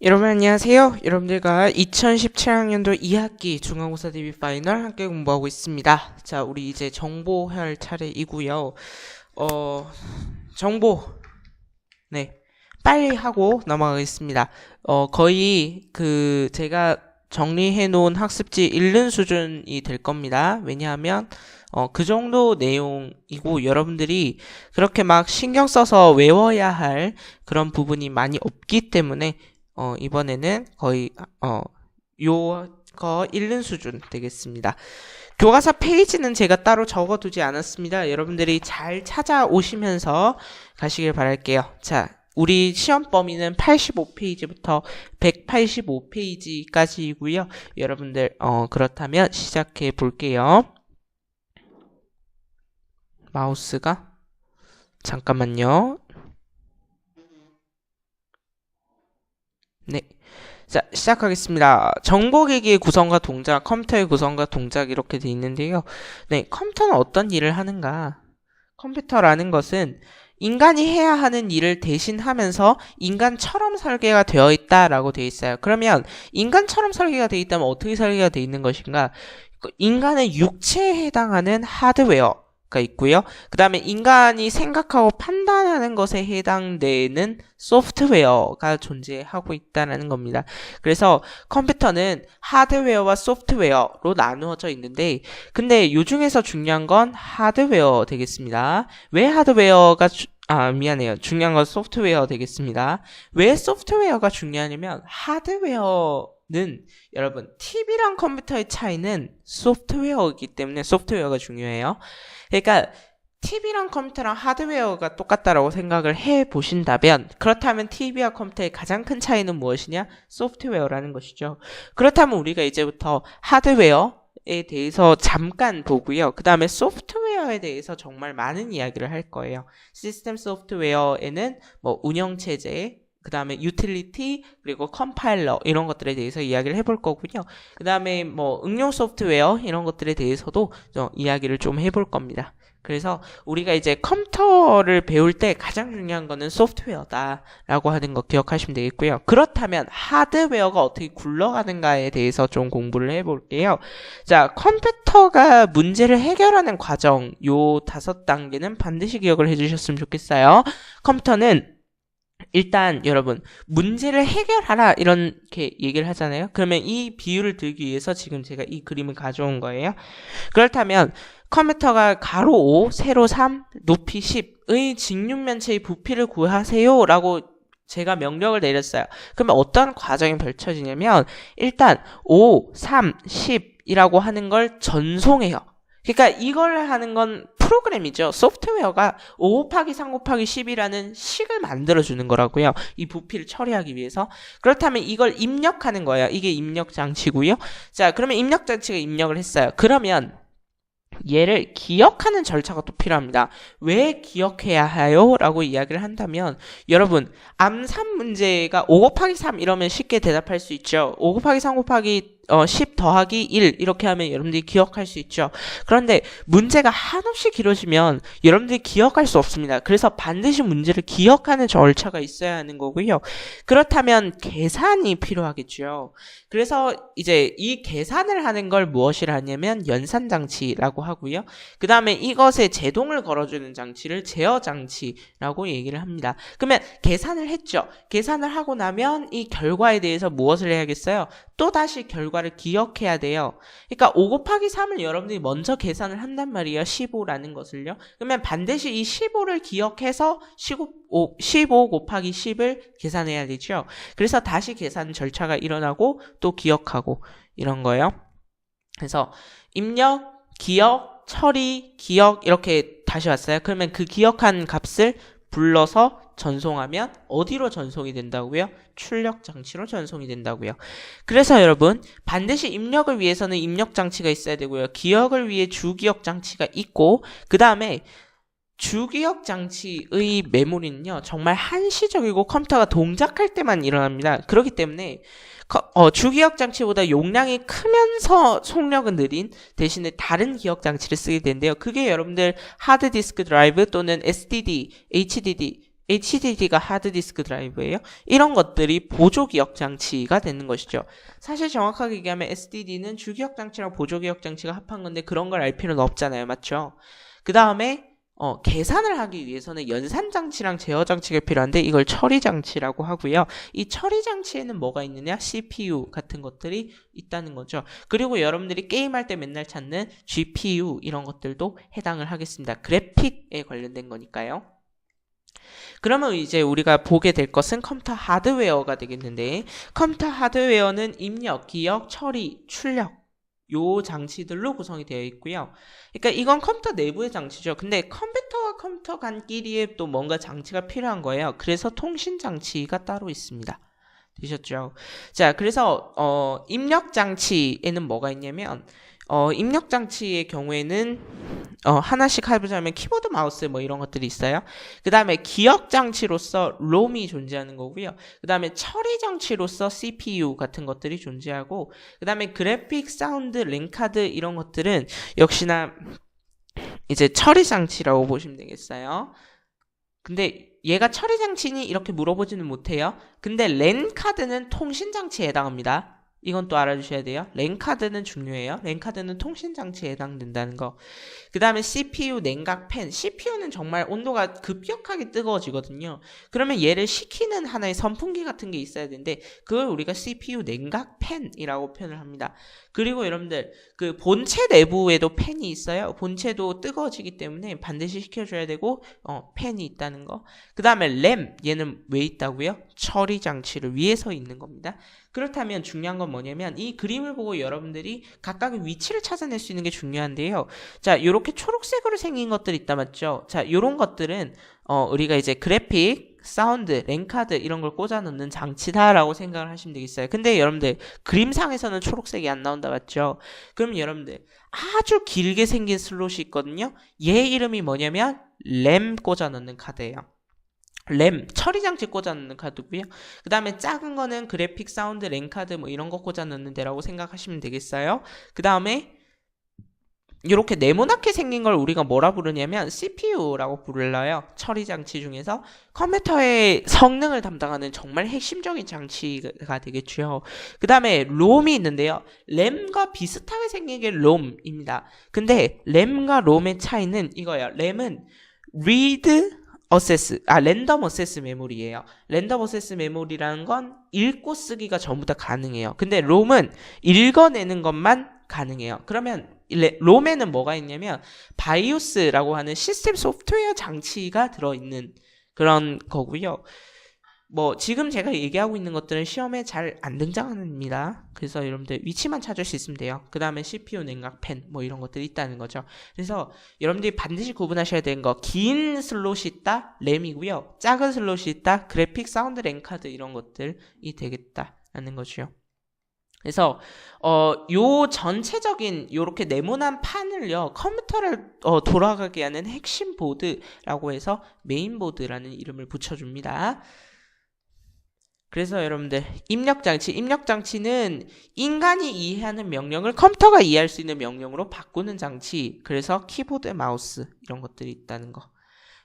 여러분 안녕하세요. 여러분들과 2017학년도 2학기 중간고사 대비 파이널 함께 공부하고 있습니다. 자, 우리 이제 정보할 차례이고요. 정보 빨리 하고 넘어가겠습니다. 거의 제가 정리해 놓은 학습지 읽는 수준이 될 겁니다. 왜냐하면 그 정도 내용이고 여러분들이 그렇게 막 신경 써서 외워야 할 그런 부분이 많이 없기 때문에 이번에는 거의 요거 읽는 수준 되겠습니다. 교과서 페이지는 제가 따로 적어두지 않았습니다. 여러분들이 잘 찾아오시면서 가시길 바랄게요. 자, 우리 시험 범위는 85페이지부터 185페이지까지이고요. 여러분들 그렇다면 시작해 볼게요. 마우스가 잠깐만요. 네. 자, 시작하겠습니다. 정보기기의 구성과 동작, 컴퓨터의 구성과 동작 이렇게 돼 있는데요. 네, 컴퓨터는 어떤 일을 하는가? 컴퓨터라는 것은 인간이 해야 하는 일을 대신하면서 인간처럼 설계가 되어 있다라고 되어 있어요. 그러면 인간처럼 설계가 되어 있다면 어떻게 설계가 되어 있는 것인가? 인간의 육체에 해당하는 하드웨어가 있고요. 그 다음에 인간이 생각하고 판단하는 것에 해당되는 소프트웨어가 존재하고 있다는 겁니다. 그래서 컴퓨터는 하드웨어와 소프트웨어로 나누어져 있는데 근데 이 중에서 중요한 건 하드웨어 되겠습니다. 왜 하드웨어가 중요한 건 소프트웨어 되겠습니다. 왜 소프트웨어가 중요하냐면 하드웨어는 여러분 TV랑 컴퓨터의 차이는 소프트웨어이기 때문에 소프트웨어가 중요해요. 그러니까 TV랑 컴퓨터랑 하드웨어가 똑같다라고 생각을 해 보신다면 그렇다면 TV와 컴퓨터의 가장 큰 차이는 무엇이냐? 소프트웨어라는 것이죠. 그렇다면 우리가 이제부터 하드웨어에 대해서 잠깐 보고요. 그 다음에 소프트웨어에 대해서 정말 많은 이야기를 할 거예요. 시스템 소프트웨어에는 뭐 운영체제, 그 다음에 유틸리티, 그리고 컴파일러 이런 것들에 대해서 이야기를 해볼 거고요. 그 다음에 뭐 응용 소프트웨어 이런 것들에 대해서도 이야기를 좀 해볼 겁니다. 그래서 우리가 이제 컴퓨터를 배울 때 가장 중요한 거는 소프트웨어다라고 하는 거 기억하시면 되겠고요. 그렇다면 하드웨어가 어떻게 굴러가는가에 대해서 좀 공부를 해볼게요. 자, 컴퓨터가 문제를 해결하는 과정 요 5단계는 반드시 기억을 해주셨으면 좋겠어요. 컴퓨터는 일단 여러분 문제를 해결하라 이렇게 얘기를 하잖아요. 그러면 이 비유를 들기 위해서 지금 제가 이 그림을 가져온 거예요. 그렇다면 컴퓨터가 가로 5, 세로 3, 높이 10의 직육면체의 부피를 구하세요 라고 제가 명령을 내렸어요. 그러면 어떤 과정이 펼쳐지냐면 일단 5, 3, 10이라고 하는 걸 전송해요. 그러니까 이걸 하는 건 프로그램이죠. 소프트웨어가 5 곱하기 3 곱하기 10이라는 식을 만들어주는 거라고요. 이 부피를 처리하기 위해서. 그렇다면 이걸 입력하는 거예요. 이게 입력 장치고요. 자, 그러면 입력 장치가 입력을 했어요. 그러면 얘를 기억하는 절차가 또 필요합니다. 왜 기억해야 하요? 라고 이야기를 한다면 여러분 암산 문제가 5 곱하기 3 이러면 쉽게 대답할 수 있죠. 5 곱하기 3 곱하기 10 더하기 1 이렇게 하면 여러분들이 기억할 수 있죠. 그런데 문제가 한없이 길어지면 여러분들이 기억할 수 없습니다. 그래서 반드시 문제를 기억하는 절차가 있어야 하는 거고요. 그렇다면 계산이 필요하겠죠. 그래서 이제 이 계산을 하는 걸 무엇이라 하냐면 연산장치라고 하고요. 그 다음에 이것에 제동을 걸어주는 장치를 제어장치라고 얘기를 합니다. 그러면 계산을 했죠. 계산을 하고 나면 이 결과에 대해서 무엇을 해야겠어요? 또다시 결과를 기억해야 돼요. 그러니까 5 곱하기 3을 여러분들이 먼저 계산을 한단 말이에요. 15라는 것을요. 그러면 반드시 이 15를 기억해서 15 곱하기 10을 계산해야 되죠. 그래서 다시 계산 절차가 일어나고 또 기억하고 이런 거예요. 그래서 입력, 기억, 처리, 기억 이렇게 다시 왔어요. 그러면 그 기억한 값을 불러서 전송하면 어디로 전송이 된다고요? 출력 장치로 전송이 된다고요. 그래서 여러분 반드시 입력을 위해서는 입력 장치가 있어야 되고요. 기억을 위해 주기억 장치가 있고 그 다음에 주기억 장치의 메모리는요 정말 한시적이고 컴퓨터가 동작할 때만 일어납니다. 그렇기 때문에 주기억 장치보다 용량이 크면서 속력은 느린 대신에 다른 기억 장치를 쓰게 되는데요. 그게 여러분들 하드디스크 드라이브 또는 SDD, HDD HDD가 하드디스크 드라이브예요. 이런 것들이 보조기억 장치가 되는 것이죠. 사실 정확하게 얘기하면 SDD는 주기억 장치랑 보조기억 장치가 합한 건데 그런 걸 알 필요는 없잖아요. 맞죠? 그 다음에 계산을 하기 위해서는 연산 장치랑 제어 장치가 필요한데 이걸 처리 장치라고 하고요. 이 처리 장치에는 뭐가 있느냐? CPU 같은 것들이 있다는 거죠. 그리고 여러분들이 게임할 때 맨날 찾는 GPU 이런 것들도 해당을 하겠습니다. 그래픽에 관련된 거니까요. 그러면 이제 우리가 보게 될 것은 컴퓨터 하드웨어가 되겠는데 컴퓨터 하드웨어는 입력, 기억, 처리, 출력 요 장치들로 구성이 되어 있고요. 그러니까 이건 컴퓨터 내부의 장치죠. 근데 컴퓨터와 컴퓨터 간끼리에 또 뭔가 장치가 필요한 거예요. 그래서 통신 장치가 따로 있습니다. 되셨죠? 자, 그래서 입력 장치에는 뭐가 있냐면 입력 장치의 경우에는 하나씩 해보자면 키보드, 마우스 뭐 이런 것들이 있어요. 그 다음에 기억 장치로서 롬이 존재하는 거고요. 그 다음에 처리 장치로서 CPU 같은 것들이 존재하고 그 다음에 그래픽, 사운드, 랜카드 이런 것들은 역시나 이제 처리 장치라고 보시면 되겠어요. 근데 얘가 처리 장치니 이렇게 물어보지는 못해요. 근데 랜카드는 통신 장치에 해당합니다. 이건 또 알아주셔야 돼요. 랜카드는 중요해요. 랜카드는 통신 장치에 해당된다는 거. 그 다음에 CPU, 냉각, 팬. CPU는 정말 온도가 급격하게 뜨거워지거든요. 그러면 얘를 식히는 하나의 선풍기 같은 게 있어야 되는데 그걸 우리가 CPU, 냉각, 팬이라고 표현을 합니다. 그리고 여러분들 그 본체 내부에도 팬이 있어요. 본체도 뜨거워지기 때문에 반드시 식혀줘야 되고 팬이 있다는 거. 그 다음에 램. 얘는 왜 있다고요? 처리 장치를 위해서 있는 겁니다. 그렇다면 중요한 건 뭐냐면 이 그림을 보고 여러분들이 각각의 위치를 찾아낼 수 있는 게 중요한데요. 자, 이렇게 초록색으로 생긴 것들이 있다 맞죠? 자, 이런 것들은 우리가 이제 그래픽, 사운드, 랜카드 이런 걸 꽂아 넣는 장치다라고 생각을 하시면 되겠어요. 근데 여러분들 그림상에서는 초록색이 안 나온다 맞죠? 그럼 여러분들 아주 길게 생긴 슬롯이 있거든요. 얘 이름이 뭐냐면 램 꽂아 넣는 카드예요. 램, 처리 장치 꽂아 넣는 카드고요. 그 다음에 작은 거는 그래픽, 사운드, 랜카드 뭐 이런 거 꽂아 넣는 데라고 생각하시면 되겠어요. 그 다음에 이렇게 네모나게 생긴 걸 우리가 뭐라 부르냐면 CPU라고 불러요. 처리 장치 중에서 컴퓨터의 성능을 담당하는 정말 핵심적인 장치가 되겠죠. 그 다음에 롬이 있는데요. 램과 비슷하게 생긴 게 롬입니다. 근데 램과 롬의 차이는 이거예요. 램은 랜덤 어세스 메모리예요. 랜덤 어세스 메모리라는 건 읽고 쓰기가 전부 다 가능해요. 근데 롬은 읽어내는 것만 가능해요. 그러면 롬에는 뭐가 있냐면 바이오스라고 하는 시스템 소프트웨어 장치가 들어있는 그런 거고요. 뭐 지금 제가 얘기하고 있는 것들은 시험에 잘 안 등장합니다. 그래서 여러분들 위치만 찾을 수 있으면 돼요. 그 다음에 CPU, 냉각, 팬 뭐 이런 것들이 있다는 거죠. 그래서 여러분들이 반드시 구분하셔야 되는 거 긴 슬롯이 있다 램이고요. 작은 슬롯이 있다 그래픽, 사운드, 랜카드 이런 것들이 되겠다라는 거죠. 그래서 요 전체적인 요렇게 네모난 판을요 컴퓨터를 돌아가게 하는 핵심 보드라고 해서 메인보드라는 이름을 붙여줍니다. 그래서 여러분들 입력장치는 인간이 이해하는 명령을 컴퓨터가 이해할 수 있는 명령으로 바꾸는 장치. 그래서 키보드, 마우스 이런 것들이 있다는 거.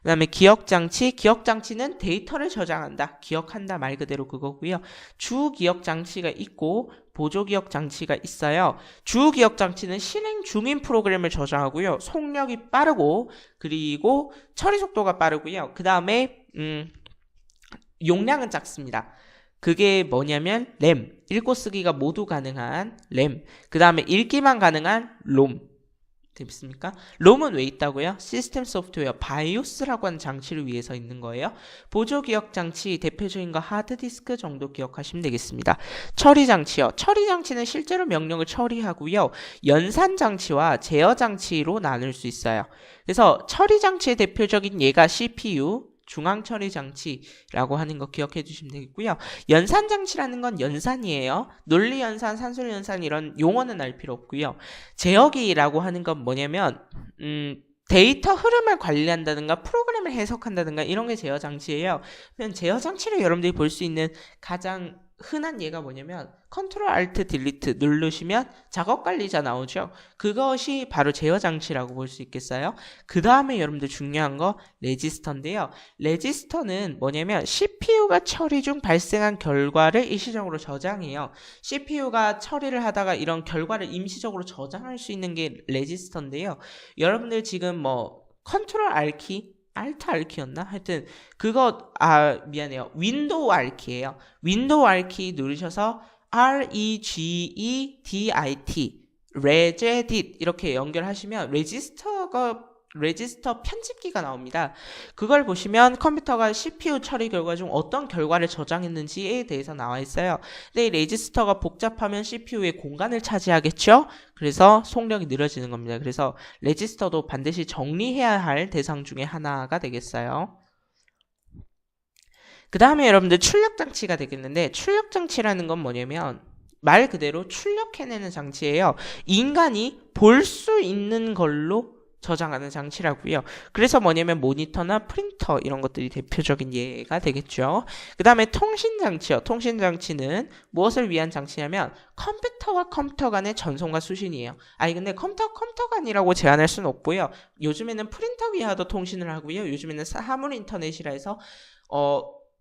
그 다음에 기억장치는 데이터를 저장한다, 기억한다 말 그대로 그거고요. 주기억장치가 있고 보조기억장치가 있어요. 주기억장치는 실행 중인 프로그램을 저장하고요. 속력이 빠르고 그리고 처리 속도가 빠르고요. 그 다음에 용량은 작습니다. 그게 뭐냐면 램, 읽고 쓰기가 모두 가능한 램, 그 다음에 읽기만 가능한 롬. 됐습니까? 롬은 왜 있다고요? 시스템 소프트웨어 바이오스라고 하는 장치를 위해서 있는 거예요. 보조기억 장치 대표적인 거 하드디스크 정도 기억하시면 되겠습니다. 처리 장치요. 처리 장치는 실제로 명령을 처리하고요. 연산 장치와 제어 장치로 나눌 수 있어요. 그래서 처리 장치의 대표적인 예가 CPU 중앙처리 장치라고 하는 거 기억해 주시면 되겠고요. 연산 장치라는 건 연산이에요. 논리 연산, 산술 연산 이런 용어는 알 필요 없고요. 제어기라고 하는 건 뭐냐면 데이터 흐름을 관리한다든가 프로그램을 해석한다든가 이런 게 제어 장치예요. 그냥 제어 장치를 여러분들이 볼 수 있는 가장 흔한 예가 뭐냐면 컨트롤 알트 딜리트 누르시면 작업 관리자 나오죠. 그것이 바로 제어 장치라고 볼 수 있겠어요. 그 다음에 여러분들 중요한 거 레지스터인데요. 레지스터는 뭐냐면 CPU가 처리 중 발생한 결과를 일시적으로 저장해요. CPU가 처리를 하다가 이런 결과를 임시적으로 저장할 수 있는 게 레지스터인데요. 여러분들 지금 뭐 컨트롤 R키 알트 R키였나? 하여튼 그거 미안해요. 윈도우 R키예요. 윈도우 R키 누르셔서 REGEDIT regedit 이렇게 연결하시면 레지스터 편집기가 나옵니다. 그걸 보시면 컴퓨터가 CPU 처리 결과 중 어떤 결과를 저장했는지에 대해서 나와 있어요. 근데 이 레지스터가 복잡하면 CPU의 공간을 차지하겠죠? 그래서 속력이 느려지는 겁니다. 그래서 레지스터도 반드시 정리해야 할 대상 중에 하나가 되겠어요. 그 다음에 여러분들 출력장치가 되겠는데, 출력장치라는 건 뭐냐면 말 그대로 출력해내는 장치예요. 인간이 볼 수 있는 걸로 저장하는 장치라고요. 그래서 뭐냐면 모니터나 프린터 이런 것들이 대표적인 예가 되겠죠. 그 다음에 통신장치요. 통신장치는 무엇을 위한 장치냐면 컴퓨터와 컴퓨터 간의 전송과 수신이에요. 근데 컴퓨터 간이라고 제한할 수는 없고요. 요즘에는 프린터 위하도 통신을 하고요. 요즘에는 사물 인터넷이라 해서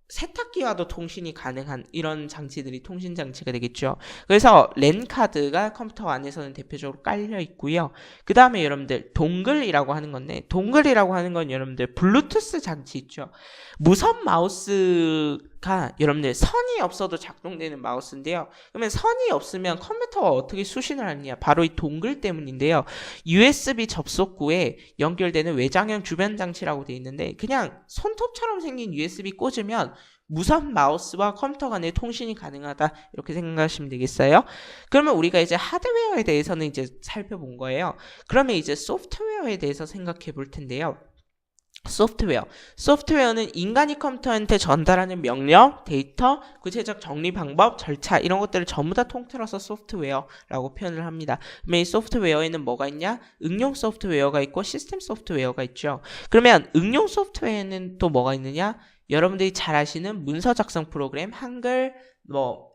세탁기와도 통신이 가능한 이런 장치들이 통신 장치가 되겠죠. 그래서 랜 카드가 컴퓨터 안에서는 대표적으로 깔려 있고요. 그 다음에 여러분들 동글이라고 하는 건데, 동글이라고 하는 건 여러분들 블루투스 장치 있죠. 무선 마우스가 여러분들 선이 없어도 작동되는 마우스인데요. 그러면 선이 없으면 컴퓨터가 어떻게 수신을 하느냐? 바로 이 동글 때문인데요. USB 접속구에 연결되는 외장형 주변 장치라고 되어 있는데, 그냥 손톱처럼 생긴 USB 꽂으면 무선 마우스와 컴퓨터 간의 통신이 가능하다, 이렇게 생각하시면 되겠어요. 그러면 우리가 이제 하드웨어에 대해서는 이제 살펴본 거예요. 그러면 이제 소프트웨어에 대해서 생각해 볼 텐데요. 소프트웨어는 인간이 컴퓨터한테 전달하는 명령, 데이터, 구체적 정리 방법, 절차 이런 것들을 전부 다 통틀어서 소프트웨어라고 표현을 합니다. 그러면 이 소프트웨어에는 뭐가 있냐? 응용 소프트웨어가 있고 시스템 소프트웨어가 있죠. 그러면 응용 소프트웨어에는 또 뭐가 있느냐? 여러분들이 잘 아시는 문서 작성 프로그램, 한글,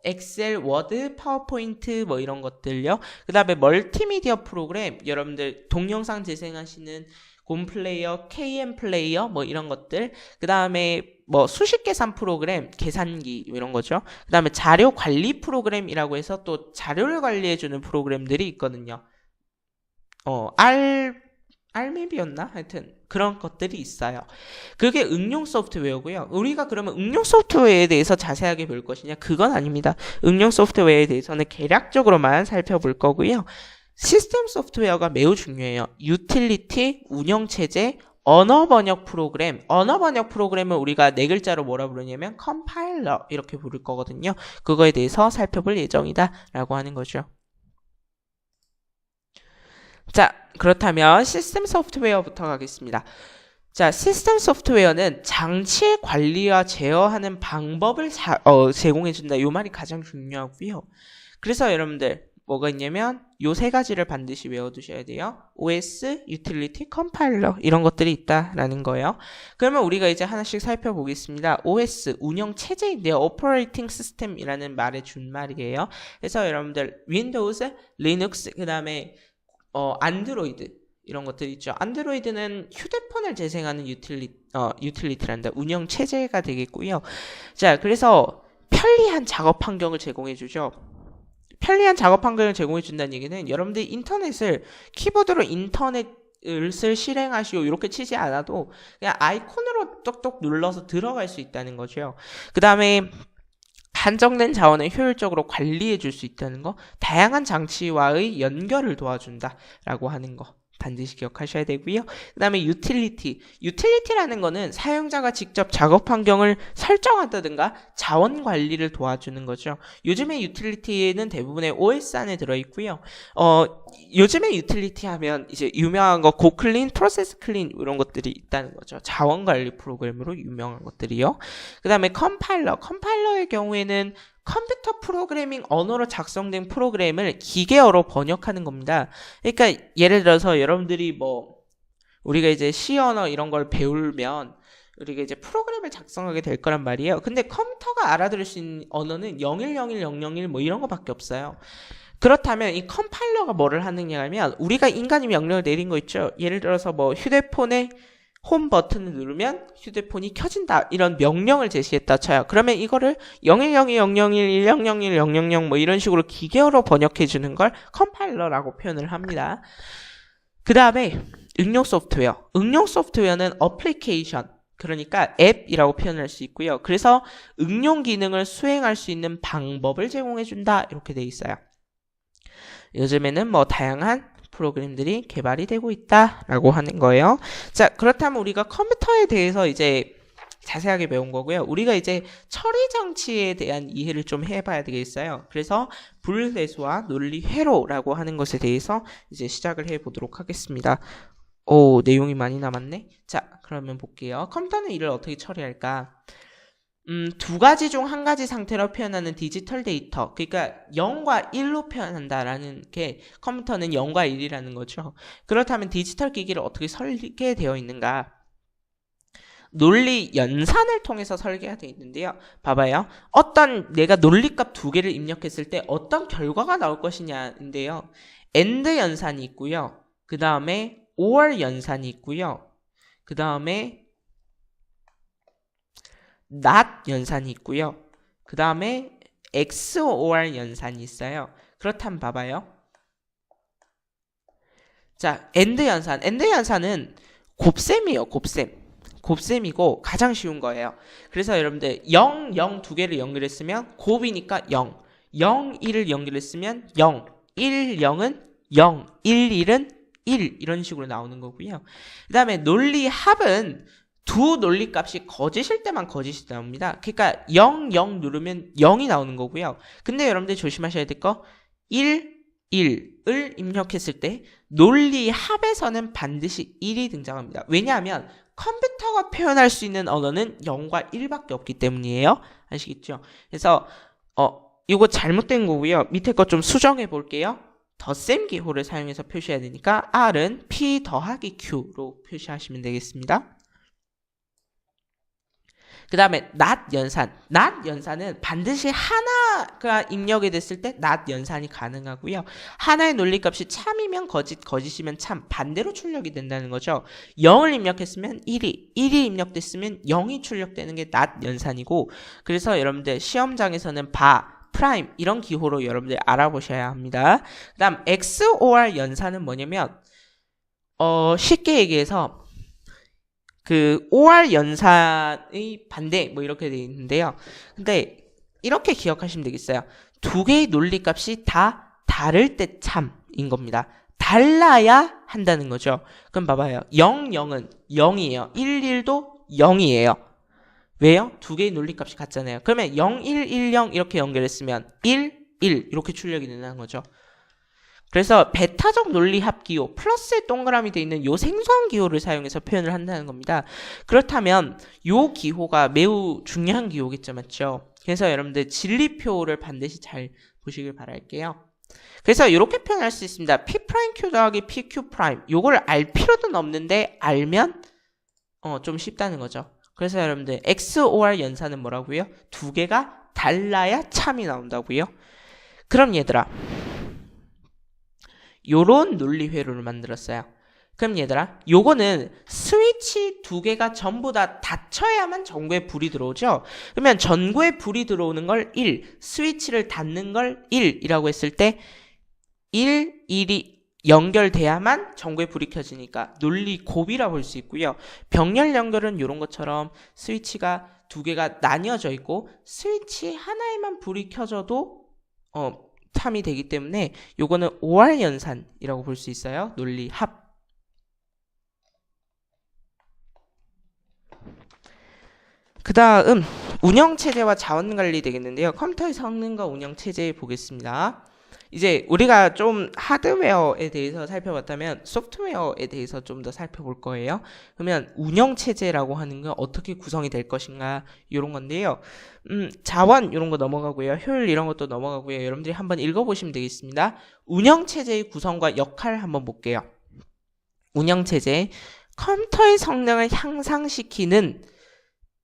엑셀, 워드, 파워포인트 이런 것들요. 그 다음에 멀티미디어 프로그램, 여러분들 동영상 재생하시는 곰플레이어, KM플레이어 이런 것들. 그 다음에 수식 계산 프로그램, 계산기 이런 거죠. 그 다음에 자료 관리 프로그램이라고 해서 또 자료를 관리해주는 프로그램들이 있거든요. 알맵이었나? 하여튼 그런 것들이 있어요. 그게 응용 소프트웨어고요. 우리가 그러면 응용 소프트웨어에 대해서 자세하게 볼 것이냐? 그건 아닙니다. 응용 소프트웨어에 대해서는 개략적으로만 살펴볼 거고요. 시스템 소프트웨어가 매우 중요해요. 유틸리티, 운영체제, 언어 번역 프로그램. 언어 번역 프로그램을 우리가 네 글자로 뭐라 부르냐면 컴파일러 이렇게 부를 거거든요. 그거에 대해서 살펴볼 예정이다 라고 하는 거죠. 자, 그렇다면 시스템 소프트웨어부터 가겠습니다. 자, 시스템 소프트웨어는 장치의 관리와 제어하는 방법을 제공해준다. 이 말이 가장 중요하고요. 그래서 여러분들 뭐가 있냐면 요 세 가지를 반드시 외워두셔야 돼요. OS, Utility, Compiler 이런 것들이 있다라는 거예요. 그러면 우리가 이제 하나씩 살펴보겠습니다. OS, 운영 체제인데요. Operating System이라는 말의 준말이에요. 그래서 여러분들 Windows, Linux, 그 다음에 안드로이드 이런 것들 있죠. 안드로이드는 휴대폰을 재생하는 유틸리티란다. 운영 체제가 되겠고요. 자, 그래서 편리한 작업 환경을 제공해주죠. 편리한 작업 환경을 제공해준다는 얘기는 여러분들이 키보드로 인터넷을 실행하시오 이렇게 치지 않아도 그냥 아이콘으로 똑똑 눌러서 들어갈 수 있다는 거죠. 그 다음에 한정된 자원을 효율적으로 관리해 줄 수 있다는 거, 다양한 장치와의 연결을 도와준다라고 하는 거 반드시 기억하셔야 되고요. 그 다음에 유틸리티라는 거는 사용자가 직접 작업 환경을 설정한다든가 자원 관리를 도와주는 거죠. 요즘에 유틸리티는 대부분의 OS 안에 들어있고요. 요즘에 유틸리티 하면 이제 유명한 거 고클린, 프로세스 클린 이런 것들이 있다는 거죠. 자원 관리 프로그램으로 유명한 것들이요. 그 다음에 컴파일러의 경우에는 컴퓨터 프로그래밍 언어로 작성된 프로그램을 기계어로 번역하는 겁니다. 그러니까 예를 들어서 여러분들이 우리가 이제 C 언어 이런 걸 배우면 우리가 이제 프로그램을 작성하게 될 거란 말이에요. 근데 컴퓨터가 알아들을 수 있는 언어는 0101 뭐 이런 거밖에 없어요. 그렇다면 이 컴파일러가 뭐를 하느냐 하면 우리가 인간이 명령을 내린 거 있죠. 예를 들어서 뭐 휴대폰에 홈 버튼을 누르면 휴대폰이 켜진다. 이런 명령을 제시했다 쳐요. 그러면 이거를 010200110000 뭐 이런 식으로 기계어로 번역해 주는 걸 컴파일러라고 표현을 합니다. 그 다음에 응용 소프트웨어. 응용 소프트웨어는 어플리케이션, 그러니까 앱이라고 표현할 수 있고요. 그래서 응용 기능을 수행할 수 있는 방법을 제공해 준다. 이렇게 돼 있어요. 요즘에는 뭐 다양한 프로그램들이 개발이 되고 있다라고 하는 거예요. 자, 그렇다면 우리가 컴퓨터에 대해서 이제 자세하게 배운 거고요. 우리가 이제 처리 장치에 대한 이해를 좀 해봐야 되겠어요. 그래서 불회수와 논리 회로라고 하는 것에 대해서 이제 시작을 해보도록 하겠습니다. 오, 내용이 많이 남았네. 자, 그러면 볼게요. 컴퓨터는 이를 어떻게 처리할까? 두 가지 중 한 가지 상태로 표현하는 디지털 데이터, 그러니까 0과 1로 표현한다라는 게 컴퓨터는 0과 1이라는 거죠. 그렇다면 디지털 기기를 어떻게 설계되어 있는가? 논리 연산을 통해서 설계가 되어 있는데요. 봐봐요. 어떤 내가 논리값 두 개를 입력했을 때 어떤 결과가 나올 것이냐인데요. AND 연산이 있고요. 그 다음에 OR 연산이 있고요. 그 다음에 not 연산이 있고요. 그 다음에 XOR 연산이 있어요. 그렇다면 봐봐요. 자, AND 연산. AND 연산은 곱셈이에요. 곱셈이고 가장 쉬운 거예요. 그래서 여러분들 0, 0 두 개를 연결했으면 곱이니까 0, 0, 1을 연결했으면 0, 1, 0은 0, 1, 1은 1 이런 식으로 나오는 거고요. 그 다음에 논리 합은 두 논리값이 거짓일 때만 거짓이 나옵니다. 그러니까 0, 0 누르면 0이 나오는 거고요. 근데 여러분들 조심하셔야 될 거 1, 1을 입력했을 때 논리 합에서는 반드시 1이 등장합니다. 왜냐하면 컴퓨터가 표현할 수 있는 언어는 0과 1밖에 없기 때문이에요. 아시겠죠? 그래서 이거 잘못된 거고요. 밑에 거 좀 수정해 볼게요. 덧셈 기호를 사용해서 표시해야 되니까 R은 P 더하기 Q로 표시하시면 되겠습니다. 그 다음에 not 연산은 반드시 하나가 입력이 됐을 때 not 연산이 가능하고요. 하나의 논리값이 참이면 거짓, 거짓이면 참, 반대로 출력이 된다는 거죠. 0을 입력했으면 1이 입력됐으면 0이 출력되는 게 not 연산이고, 그래서 여러분들 시험장에서는 프라임 이런 기호로 여러분들 알아보셔야 합니다. 그 다음 XOR 연산은 뭐냐면 쉽게 얘기해서 그 OR 연산의 반대 뭐 이렇게 되어 있는데요. 근데 이렇게 기억하시면 되겠어요. 두 개의 논리값이 다 다를 때 참인 겁니다. 달라야 한다는 거죠. 그럼 봐봐요. 0, 0은 0이에요. 1, 1도 0이에요. 왜요? 두 개의 논리값이 같잖아요. 그러면 0, 1, 1, 0 이렇게 연결했으면 1, 1 이렇게 출력이 된다는 거죠. 그래서 베타적 논리 합 기호 플러스의 동그라미 되어 있는 요 생소한 기호를 사용해서 표현을 한다는 겁니다. 그렇다면 요 기호가 매우 중요한 기호겠죠, 맞죠? 그래서 여러분들 진리표를 반드시 잘 보시길 바랄게요. 그래서 이렇게 표현할 수 있습니다. P'Q 더하기 PQ'. 요거를 알 필요는 없는데 알면 좀 쉽다는 거죠. 그래서 여러분들 XOR 연산은 뭐라고요? 두 개가 달라야 참이 나온다고요. 그럼 얘들아, 요런 논리 회로를 만들었어요. 그럼 얘들아, 요거는 스위치 두 개가 전부 다 닫혀야만 전구에 불이 들어오죠? 그러면 전구에 불이 들어오는 걸 1, 스위치를 닫는 걸 1이라고 했을 때 1, 1이 연결돼야만 전구에 불이 켜지니까 논리 곱이라고 볼 수 있고요. 병렬 연결은 이런 것처럼 스위치가 두 개가 나뉘어져 있고 스위치 하나에만 불이 켜져도 참이 되기 때문에 요거는 OR 연산이라고 볼 수 있어요. 논리 합. 그 다음 운영체제와 자원관리 되겠는데요. 컴퓨터의 성능과 운영체제 보겠습니다. 이제 우리가 좀 하드웨어에 대해서 살펴봤다면 소프트웨어에 대해서 좀 더 살펴볼 거예요. 그러면 운영체제라고 하는 건 어떻게 구성이 될 것인가 이런 건데요. 자원 이런 거 넘어가고요. 효율 이런 것도 넘어가고요. 여러분들이 한번 읽어보시면 되겠습니다. 운영체제의 구성과 역할 한번 볼게요. 운영체제, 컴퓨터의 성능을 향상시키는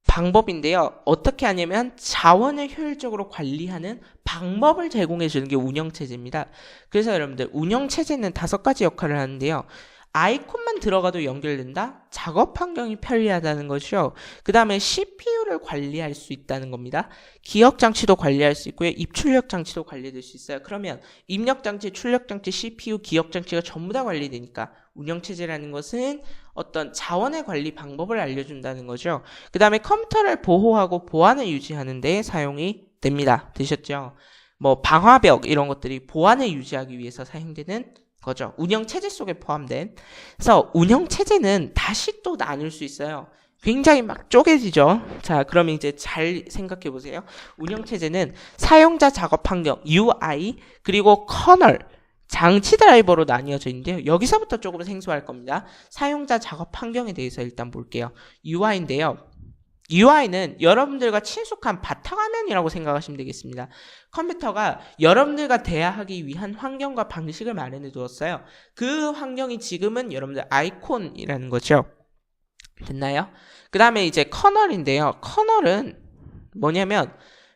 방법인데요. 어떻게 하냐면 자원을 효율적으로 관리하는 방법을 제공해 주는 게 운영체제입니다. 그래서 여러분들 운영체제는 5가지 역할을 하는데요. 아이콘만 들어가도 연결된다? 작업 환경이 편리하다는 것이요. 그 다음에 CPU를 관리할 수 있다는 겁니다. 기억 장치도 관리할 수 있고요. 입출력 장치도 관리될 수 있어요. 그러면 입력 장치, 출력 장치, CPU, 기억 장치가 전부 다 관리되니까 운영체제라는 것은 어떤 자원의 관리 방법을 알려준다는 거죠. 그 다음에 컴퓨터를 보호하고 보안을 유지하는 데 사용이 됩니다. 되셨죠? 뭐 방화벽 이런 것들이 보안을 유지하기 위해서 사용되는 거죠. 운영체제 속에 포함된. 그래서 운영체제는 다시 또 나눌 수 있어요. 굉장히 막 쪼개지죠. 자, 그러면 이제 잘 생각해 보세요. 운영체제는 사용자 작업 환경, UI, 그리고 커널, 장치 드라이버로 나뉘어져 있는데요. 여기서부터 조금 생소할 겁니다. 사용자 작업 환경에 대해서 일단 볼게요. UI인데요. UI는 여러분들과 친숙한 바탕화면이라고 생각하시면 되겠습니다. 컴퓨터가 여러분들과 대화하기 위한 환경과 방식을 마련해 두었어요. 그 환경이 지금은 여러분들 아이콘이라는 거죠. 됐나요? 그 다음에 이제 커널인데요. 커널은 뭐냐면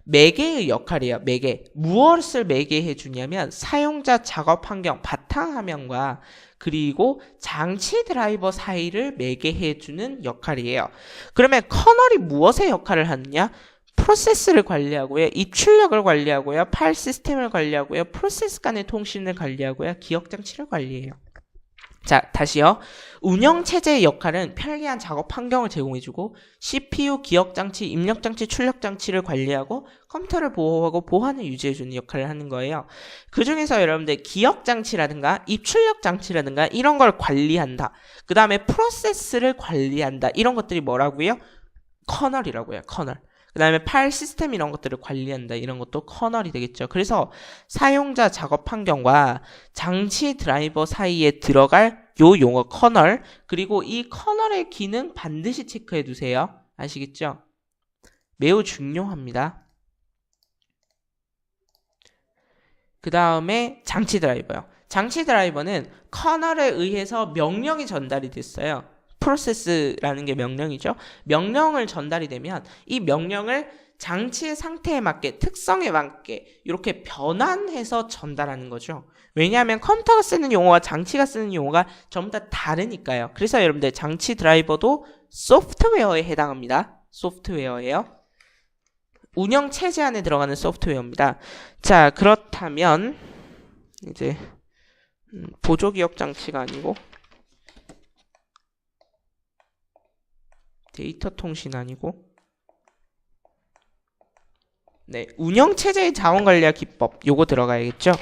매개의 역할이에요. 매개. 무엇을 매개해 주냐면 사용자 작업 환경, 바탕화면과 그리고 장치 드라이버 사이를 매개해 주는 역할이에요. 그러면 커널이 무엇의 역할을 하느냐? 프로세스를 관리하고요. 입출력을 관리하고요. 파일 시스템을 관리하고요. 프로세스 간의 통신을 관리하고요. 기억 장치를 관리해요. 자, 다시요. 운영체제의 역할은 편리한 작업 환경을 제공해주고 CPU, 기억장치, 입력장치, 출력장치를 관리하고 컴퓨터를 보호하고 보안을 유지해주는 역할을 하는 거예요. 그 중에서 여러분들 기억장치라든가 입출력장치라든가 이런 걸 관리한다. 그 다음에 프로세스를 관리한다. 이런 것들이 뭐라고요? 커널이라고요. 커널. 그 다음에 파일 시스템 이런 것들을 관리한다. 이런 것도 커널이 되겠죠. 그래서 사용자 작업 환경과 장치 드라이버 사이에 들어갈 요 용어 커널, 그리고 이 커널의 기능 반드시 체크해 두세요. 아시겠죠? 매우 중요합니다. 그 다음에 장치 드라이버요. 장치 드라이버는 커널에 의해서 명령이 전달이 됐어요. 프로세스라는 게 명령이죠. 명령을 전달이 되면 이 명령을 장치의 상태에 맞게, 특성에 맞게 이렇게 변환해서 전달하는 거죠. 왜냐하면 컴퓨터가 쓰는 용어와 장치가 쓰는 용어가 전부 다 다르니까요. 그래서 여러분들 장치 드라이버도 소프트웨어에 해당합니다. 소프트웨어예요. 운영 체제 안에 들어가는 소프트웨어입니다. 자, 그렇다면 이제 보조 기억 장치가 아니고 데이터 통신 아니고 네, 운영체제의 자원관리와 기법 요거 들어가야겠죠.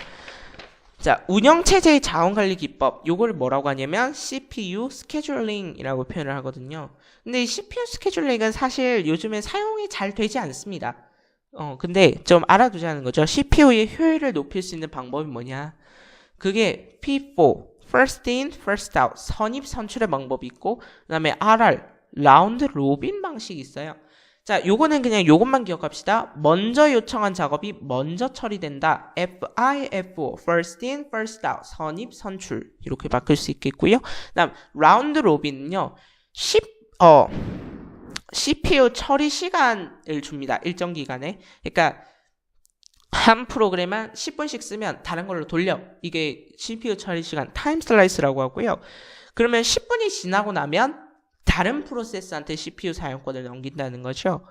자, 운영체제의 자원관리 기법 요거를 뭐라고 하냐면 CPU 스케줄링이라고 표현을 하거든요. 근데 이 CPU 스케줄링은 사실 요즘에 사용이 잘 되지 않습니다. 근데 좀 알아두자는 거죠. CPU의 효율을 높일 수 있는 방법이 뭐냐, 그게 P4 First in, First out 선입 선출의 방법이 있고, 그 다음에 RR 라운드 로빈 방식이 있어요. 자, 요거는 그냥 요것만 기억합시다. 먼저 요청한 작업이 먼저 처리된다. FIFO, First in, First out, 선입, 선출 이렇게 바꿀 수 있겠고요. 그다음 라운드 로빈은요, CPU 처리 시간을 줍니다. 일정 기간에. 그러니까 한 프로그램만 10분씩 쓰면 다른 걸로 돌려. 이게 CPU 처리 시간, 타임 슬라이스라고 하고요. 그러면 10분이 지나고 나면 다른 프로세스한테 CPU 사용권을 넘긴다는 거죠.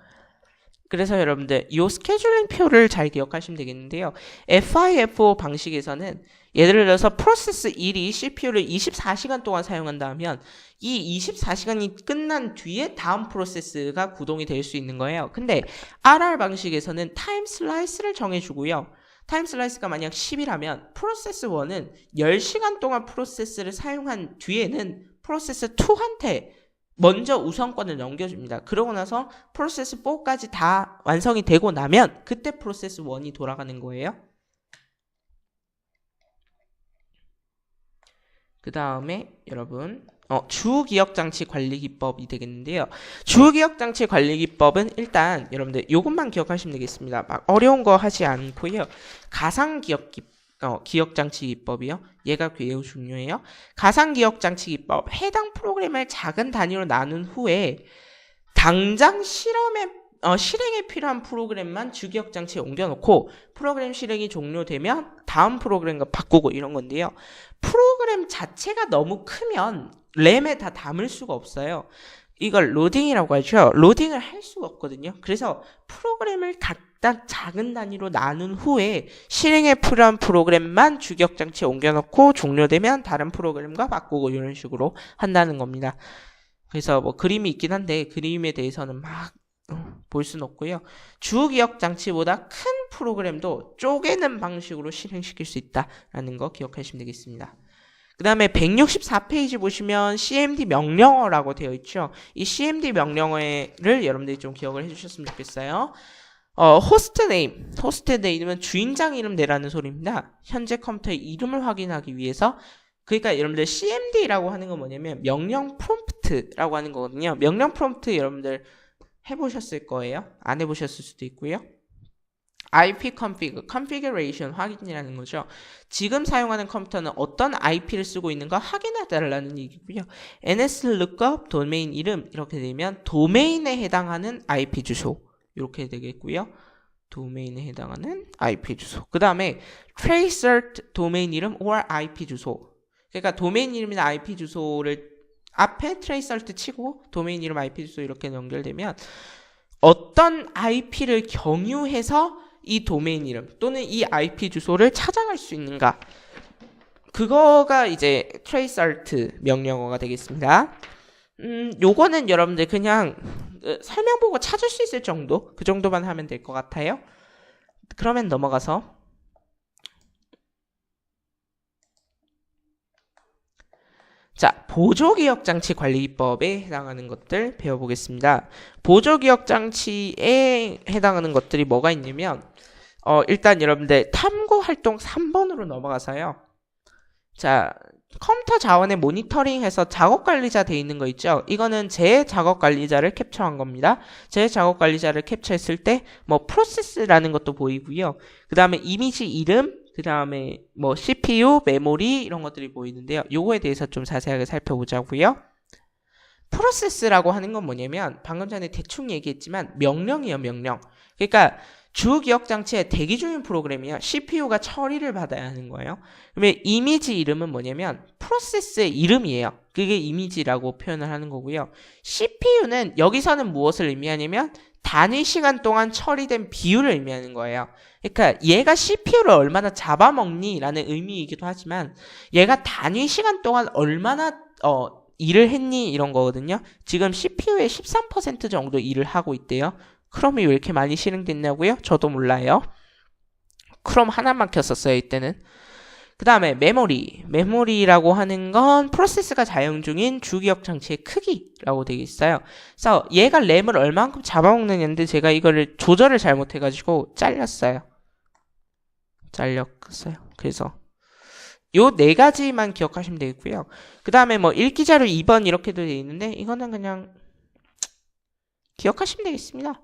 그래서 여러분들 이 스케줄링 표를 잘 기억하시면 되겠는데요. FIFO 방식에서는 예를 들어서 프로세스 1이 CPU를 24시간 동안 사용한다 하면 이 24시간이 끝난 뒤에 다음 프로세스가 구동이 될 수 있는 거예요. 근데 RR 방식에서는 타임 슬라이스를 정해주고요. 타임 슬라이스가 만약 10이라면 프로세스 1은 10시간 동안 프로세스를 사용한 뒤에는 프로세스 2한테 먼저 우선권을 넘겨줍니다. 그러고 나서 프로세스 4까지 다 완성이 되고 나면 그때 프로세스 1이 돌아가는 거예요. 그 다음에 여러분 주기억장치 관리 기법이 되겠는데요. 주기억장치 관리 기법은 일단 여러분들 이것만 기억하시면 되겠습니다. 막 어려운 거 하지 않고요. 기억장치 기법이요. 얘가 매우 중요해요. 가상기억장치 기법. 해당 프로그램을 작은 단위로 나눈 후에 당장 실행에 필요한 프로그램만 주기억 장치에 옮겨놓고 프로그램 실행이 종료되면 다음 프로그램과 바꾸고 이런 건데요. 프로그램 자체가 너무 크면 램에 다 담을 수가 없어요. 이걸 로딩이라고 하죠. 로딩을 할 수가 없거든요. 그래서 프로그램을 각각 작은 단위로 나눈 후에 실행에 필요한 프로그램만 주기억 장치에 옮겨놓고 종료되면 다른 프로그램과 바꾸고 이런 식으로 한다는 겁니다. 그래서 뭐 그림이 있긴 한데 그림에 대해서는 막 볼 수는 없고요. 주기억 장치보다 큰 프로그램도 쪼개는 방식으로 실행시킬 수 있다라는 거 기억하시면 되겠습니다. 그 다음에 164페이지 보시면 CMD 명령어라고 되어 있죠. 이 CMD 명령어를 여러분들이 좀 기억을 해주셨으면 좋겠어요. 호스트 네임은 주인장 이름 내라는 소리입니다. 현재 컴퓨터의 이름을 확인하기 위해서. 그러니까 여러분들 CMD라고 하는 건 뭐냐면 명령 프롬프트라고 하는 거거든요. 명령 프롬프트 여러분들 해보셨을 거예요. 안 해보셨을 수도 있고요. IP configuration 확인이라는 거죠. 지금 사용하는 컴퓨터는 어떤 IP를 쓰고 있는가 확인해달라는 얘기고요. NS lookup 도메인 이름 이렇게 되면 도메인에 해당하는 IP 주소 이렇게 되겠고요. 도메인에 해당하는 IP 주소. 그 다음에 traceert 도메인 이름 or IP 주소. 그러니까 도메인 이름이나 IP 주소를 앞에 traceert 치고 도메인 이름 IP 주소 이렇게 연결되면 어떤 IP를 경유해서 이 도메인 이름 또는 이 IP 주소를 찾아갈 수 있는가, 그거가 이제 traceert 명령어가 되겠습니다. 요거는 여러분들 그냥 설명 보고 찾을 수 있을 정도, 그 정도만 하면 될 것 같아요. 그러면 넘어가서 자, 보조기억장치 관리법에 해당하는 것들 배워보겠습니다. 보조기억장치에 해당하는 것들이 뭐가 있냐면 일단 여러분들 탐구활동 3번으로 넘어가서요. 자, 컴퓨터 자원의 모니터링해서 작업관리자 돼 있는 거 있죠? 이거는 제 작업관리자를 캡처한 겁니다. 제 작업관리자를 캡처했을 때 뭐 프로세스라는 것도 보이고요. 그 다음에 이미지 이름, 그 다음에 뭐 CPU, 메모리 이런 것들이 보이는데요. 요거에 대해서 좀 자세하게 살펴보자고요. 프로세스라고 하는 건 뭐냐면 방금 전에 대충 얘기했지만 명령이에요, 명령. 그러니까 주기억장치의 대기 중인 프로그램이요. CPU가 처리를 받아야 하는 거예요. 그러면 이미지 이름은 뭐냐면 프로세스의 이름이에요. 그게 이미지라고 표현을 하는 거고요. CPU는 여기서는 무엇을 의미하냐면 단위 시간 동안 처리된 비율을 의미하는 거예요. 그러니까 얘가 CPU를 얼마나 잡아먹니? 라는 의미이기도 하지만 얘가 단위 시간 동안 얼마나 일을 했니? 이런 거거든요. 지금 CPU의 13% 정도 일을 하고 있대요. 크롬이 왜 이렇게 많이 실행됐냐고요? 저도 몰라요. 크롬 하나만 켰었어요, 이때는. 그 다음에 메모리라고 하는 건 프로세스가 사용 중인 주기억 장치의 크기라고 되어 있어요. 그래서 얘가 램을 얼만큼 잡아먹느냐인데 제가 이거를 조절을 잘못해가지고 잘렸어요. 그래서 요 네 가지만 기억하시면 되겠고요. 그 다음에 뭐 읽기 자료 2번 이렇게도 되어 있는데 이거는 그냥 기억하시면 되겠습니다.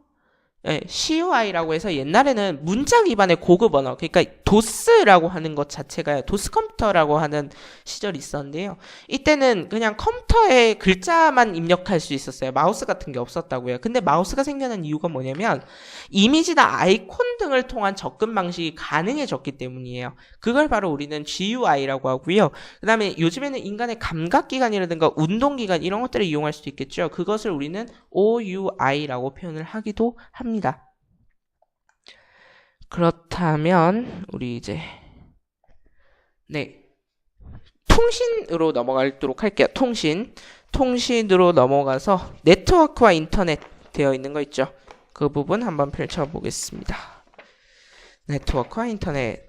네, CUI라고 해서 옛날에는 문자 기반의 고급 언어, 그러니까 도스라고 하는 것 자체가 도스 컴퓨터라고 하는 시절이 있었는데요. 이때는 그냥 컴퓨터에 글자만 입력할 수 있었어요. 마우스 같은 게 없었다고요. 근데 마우스가 생겨난 이유가 뭐냐면 이미지나 아이콘 등을 통한 접근 방식이 가능해졌기 때문이에요. 그걸 바로 우리는 GUI라고 하고요. 그 다음에 요즘에는 인간의 감각기관이라든가 운동기관 이런 것들을 이용할 수도 있겠죠. 그것을 우리는 OUI라고 표현을 하기도 합니다. 그렇다면 우리 이제 통신으로 넘어가도록 할게요. 통신으로 넘어가서 네트워크와 인터넷 되어 있는 거 있죠. 그 부분 한번 펼쳐보겠습니다. 네트워크와 인터넷.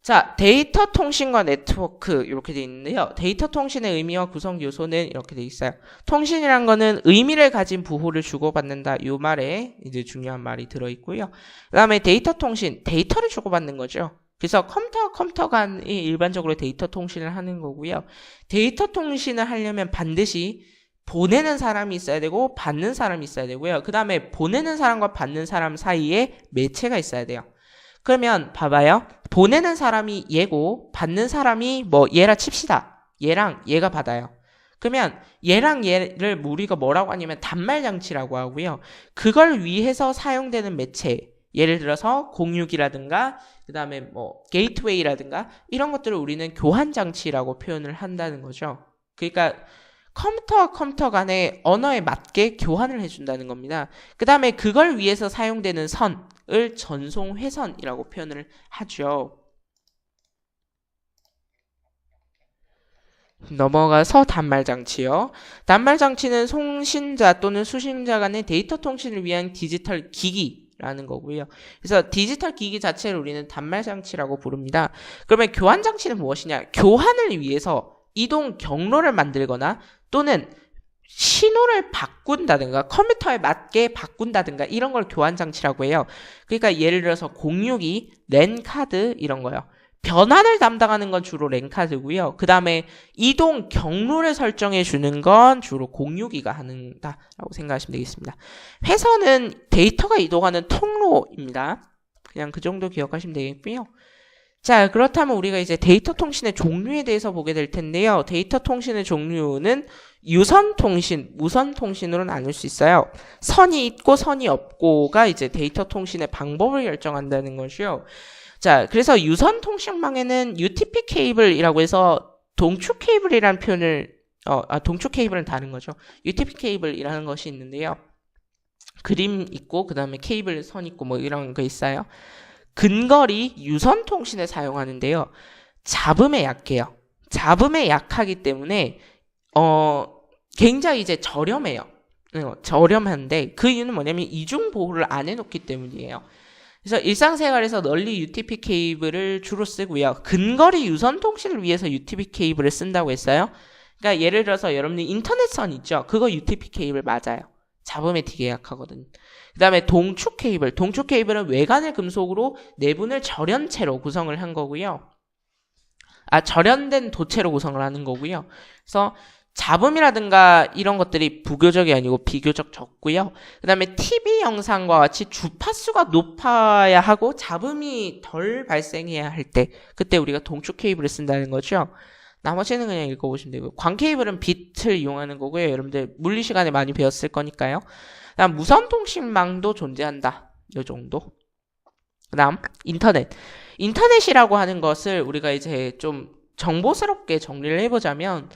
자, 데이터 통신과 네트워크 이렇게 되어 있는데요. 데이터 통신의 의미와 구성 요소는 이렇게 되어 있어요. 통신이란 거는 의미를 가진 부호를 주고받는다. 이 말에 이제 중요한 말이 들어있고요. 그 다음에 데이터 통신, 데이터를 주고받는 거죠. 그래서 컴퓨터 간이 일반적으로 데이터 통신을 하는 거고요. 데이터 통신을 하려면 반드시 보내는 사람이 있어야 되고 받는 사람이 있어야 되고요. 그 다음에 보내는 사람과 받는 사람 사이에 매체가 있어야 돼요. 그러면 봐봐요. 보내는 사람이 얘고 받는 사람이 뭐 얘라 칩시다. 얘랑 얘가 받아요. 그러면 얘랑 얘를 우리가 뭐라고 하냐면 단말 장치라고 하고요. 그걸 위해서 사용되는 매체, 예를 들어서 공유기라든가 그 다음에 뭐 게이트웨이라든가 이런 것들을 우리는 교환 장치라고 표현을 한다는 거죠. 그러니까 컴퓨터와 컴퓨터 간의 언어에 맞게 교환을 해준다는 겁니다. 그 다음에 그걸 위해서 사용되는 선을 전송회선이라고 표현을 하죠. 넘어가서 단말장치요. 단말장치는 송신자 또는 수신자 간의 데이터 통신을 위한 디지털 기기라는 거고요. 그래서 디지털 기기 자체를 우리는 단말장치라고 부릅니다. 그러면 교환장치는 무엇이냐? 교환을 위해서 이동 경로를 만들거나 또는 신호를 바꾼다든가 컴퓨터에 맞게 바꾼다든가 이런 걸 교환장치라고 해요. 그러니까 예를 들어서 공유기, 랜카드 이런 거요. 변환을 담당하는 건 주로 랜카드고요. 그 다음에 이동 경로를 설정해 주는 건 주로 공유기가 한다라고 생각하시면 되겠습니다. 회선은 데이터가 이동하는 통로입니다. 그냥 그 정도 기억하시면 되겠고요. 자, 그렇다면 우리가 이제 데이터 통신의 종류에 대해서 보게 될 텐데요. 데이터 통신의 종류는 유선 통신, 무선 통신으로 나눌 수 있어요. 선이 있고 선이 없고가 이제 데이터 통신의 방법을 결정한다는 것이요. 자, 그래서 유선 통신망에는 UTP 케이블이라고 해서 동축 케이블이라는 표현을 동축 케이블은 다른 거죠. UTP 케이블이라는 것이 있는데요. 그림 있고 그 다음에 케이블 선 있고 뭐 이런 거 있어요. 근거리 유선 통신에 사용하는데요. 잡음에 약해요. 잡음에 약하기 때문에 굉장히 이제 저렴해요. 저렴한데 그 이유는 뭐냐면 이중 보호를 안 해놓기 때문이에요. 그래서 일상생활에서 널리 UTP 케이블을 주로 쓰고요. 근거리 유선 통신을 위해서 UTP 케이블을 쓴다고 했어요. 그러니까 예를 들어서 여러분이 인터넷선 있죠? 그거 UTP 케이블 맞아요. 잡음에 되게 약하거든요. 그 다음에 동축 케이블. 동축 케이블은 외관을 금속으로 내부를 절연체로 구성을 한 거고요. 절연된 도체로 구성을 하는 거고요. 그래서 잡음이라든가 이런 것들이 부교적이 아니고 비교적 적고요. 그 다음에 TV 영상과 같이 주파수가 높아야 하고 잡음이 덜 발생해야 할 때 그때 우리가 동축 케이블을 쓴다는 거죠. 나머지는 그냥 읽어보시면 되고요. 광 케이블은 빛을 이용하는 거고요. 여러분들 물리 시간에 많이 배웠을 거니까요. 그다음 무선 통신망도 존재한다. 이 정도. 그다음 인터넷. 인터넷이라고 하는 것을 우리가 이제 좀 정보스럽게 정리를 해보자면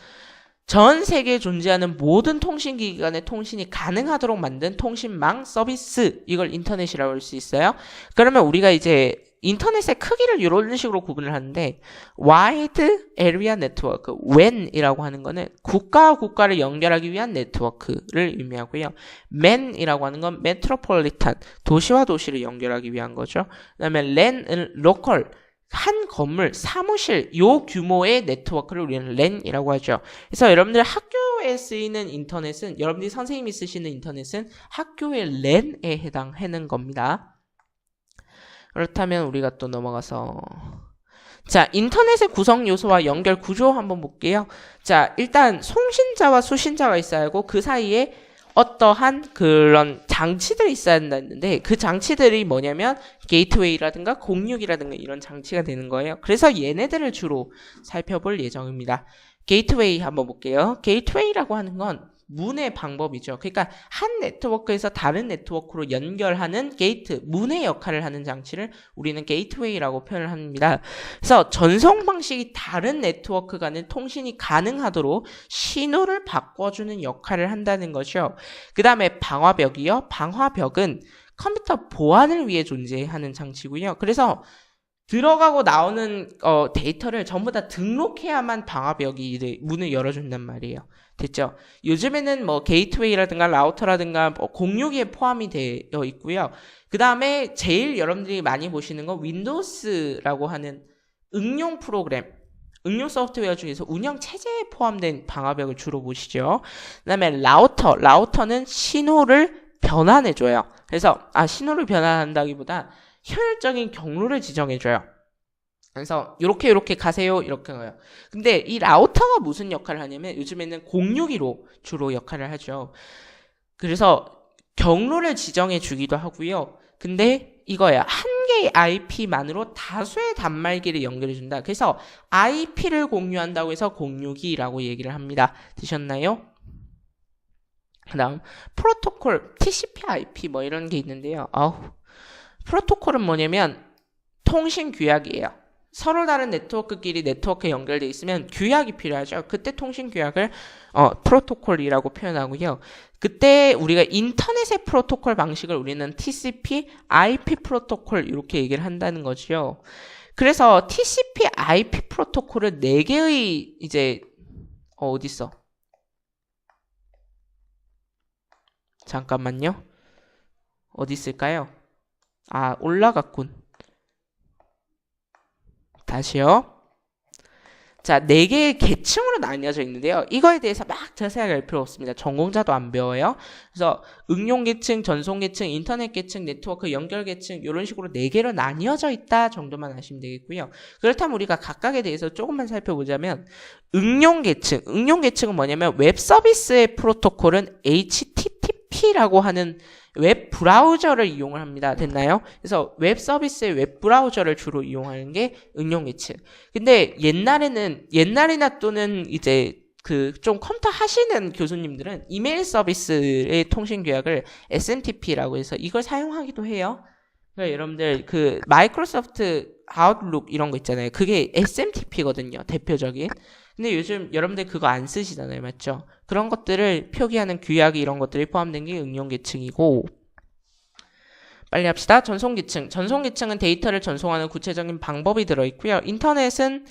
전 세계에 존재하는 모든 통신기기 간의 통신이 가능하도록 만든 통신망 서비스, 이걸 인터넷이라고 할 수 있어요. 그러면 우리가 이제 인터넷의 크기를 이런 식으로 구분을 하는데 Wide Area Network, WAN이라고 하는 거는 국가와 국가를 연결하기 위한 네트워크를 의미하고요. MAN이라고 하는 건 Metropolitan, 도시와 도시를 연결하기 위한 거죠. 그 다음에 LAN은 Local, 한 건물, 사무실, 요 규모의 네트워크를 우리는 LAN이라고 하죠. 그래서 여러분들 학교에 쓰이는 인터넷은, 여러분들이 선생님이 쓰시는 인터넷은 학교의 LAN에 해당하는 겁니다. 그렇다면 우리가 또 넘어가서 자, 인터넷의 구성 요소와 연결 구조 한번 볼게요. 자, 일단 송신자와 수신자가 있어야 하고 그 사이에 어떠한 그런 장치들이 있어야 한다는데 그 장치들이 뭐냐면 게이트웨이라든가 공유기라든가 이런 장치가 되는 거예요. 그래서 얘네들을 주로 살펴볼 예정입니다. 게이트웨이 한번 볼게요. 게이트웨이라고 하는 건 문의 방법이죠. 그러니까 한 네트워크에서 다른 네트워크로 연결하는 게이트, 문의 역할을 하는 장치를 우리는 게이트웨이라고 표현을 합니다. 그래서 전송 방식이 다른 네트워크 간의 통신이 가능하도록 신호를 바꿔주는 역할을 한다는 거죠. 그 다음에 방화벽이요. 방화벽은 컴퓨터 보안을 위해 존재하는 장치고요. 그래서 들어가고 나오는 데이터를 전부 다 등록해야만 방화벽이 문을 열어준단 말이에요. 됐죠? 요즘에는 뭐 게이트웨이라든가 라우터라든가 뭐 공유기에 포함이 되어 있고요. 그 다음에 제일 여러분들이 많이 보시는 건 윈도우스라고 하는 응용 프로그램, 응용 소프트웨어 중에서 운영 체제에 포함된 방화벽을 주로 보시죠. 그 다음에 라우터는 신호를 변환해줘요. 그래서 신호를 변환한다기보다 효율적인 경로를 지정해줘요. 그래서 요렇게 가세요 이렇게 가요. 근데 이 라우터가 무슨 역할을 하냐면 요즘에는 공유기로 주로 역할을 하죠. 그래서 경로를 지정해 주기도 하고요. 근데 이거야, 한 개의 IP만으로 다수의 단말기를 연결해준다. 그래서 IP를 공유한다고 해서 공유기라고 얘기를 합니다. 되셨나요? 그 다음 프로토콜, TCP/IP 뭐 이런 게 있는데요. 프로토콜은 뭐냐면 통신 규약이에요. 서로 다른 네트워크끼리 네트워크에 연결돼 있으면 규약이 필요하죠. 그때 통신 규약을 프로토콜이라고 표현하고요. 그때 우리가 인터넷의 프로토콜 방식을 우리는 TCP, IP 프로토콜 이렇게 얘기를 한다는 거죠. 그래서 TCP, IP 프로토콜은 4개의 이제 어딨어? 잠깐만요. 어디 있을까요? 올라갔군. 다시요. 자, 4개의 계층으로 나뉘어져 있는데요. 이거에 대해서 막 자세하게 알 필요 없습니다. 전공자도 안 배워요. 그래서 응용 계층, 전송 계층, 인터넷 계층, 네트워크 연결 계층 이런 식으로 4개로 나뉘어져 있다 정도만 아시면 되겠고요. 그렇다면 우리가 각각에 대해서 조금만 살펴보자면 응용 계층은 뭐냐면 웹 서비스의 프로토콜은 HTTP라고 하는 웹 브라우저를 이용을 합니다. 됐나요? 그래서 웹 서비스의 웹 브라우저를 주로 이용하는 게 응용 계층. 근데 옛날이나 또는 이제 좀 컴퓨터 하시는 교수님들은 이메일 서비스의 통신 규약을 SMTP라고 해서 이걸 사용하기도 해요. 그러니까 여러분들 마이크로소프트 아웃룩 이런 거 있잖아요. 그게 SMTP거든요. 대표적인. 근데 요즘 여러분들 그거 안 쓰시잖아요. 맞죠? 그런 것들을 표기하는 규약이 이런 것들이 포함된 게 응용 계층이고, 빨리 합시다. 전송 계층은 데이터를 전송하는 구체적인 방법이 들어있고요. 인터넷이